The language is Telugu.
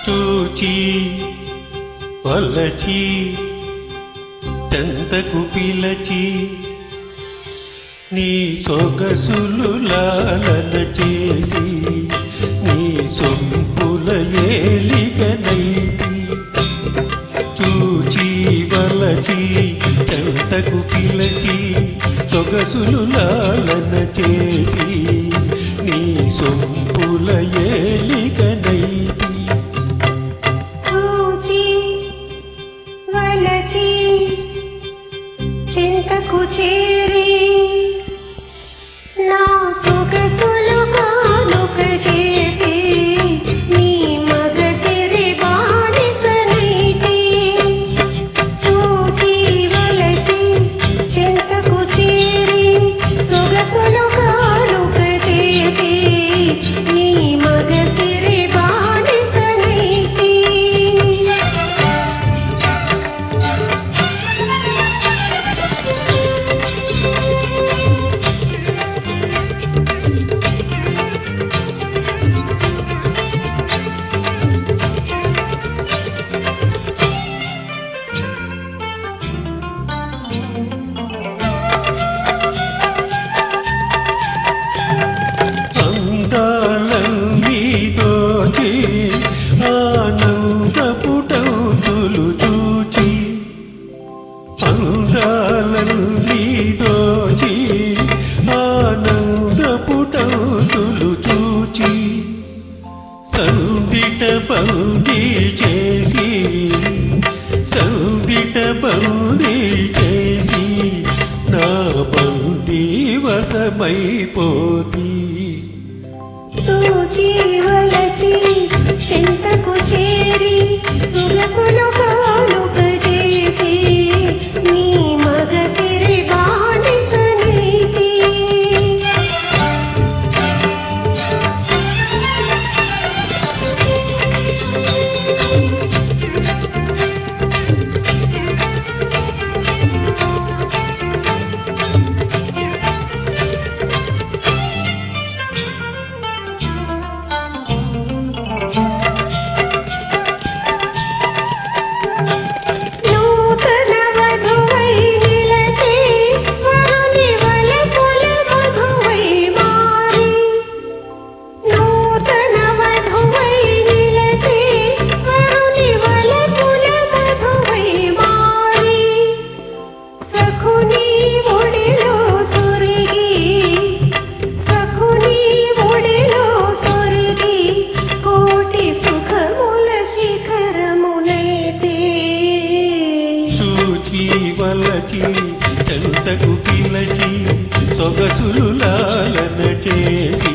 చూచి వలచి తెంతకు పిలచి నీ సొగసులు లాలన చేసి నీ సొంపుల ఏలికనైతి చూచి వలచి తెంతకు పిలచి సొగసులు లాలన చేసి నీ సొంపుల ఏలికనైతి చింతకు చేరి నా సొగసులు కానుక చేసి నీ మగసిరి బానిసనైతి చూచి వలచి చింతకు చేరి సొగసులు కానుక చేసి నీ మగసిరి బానిసనైతి అందాలన్నీ దోచి ఆనందపుటౌతులు చూచి సందిట బందీ చేసి నా బందీ వశమైపోతి చూచి వలచి చింతకు చేరి సొగసులు కానుక చేసి నీ మగసిరి బానిసనైతి వలచి చెంతకు పిలచి సొగసులు లాలన చేసి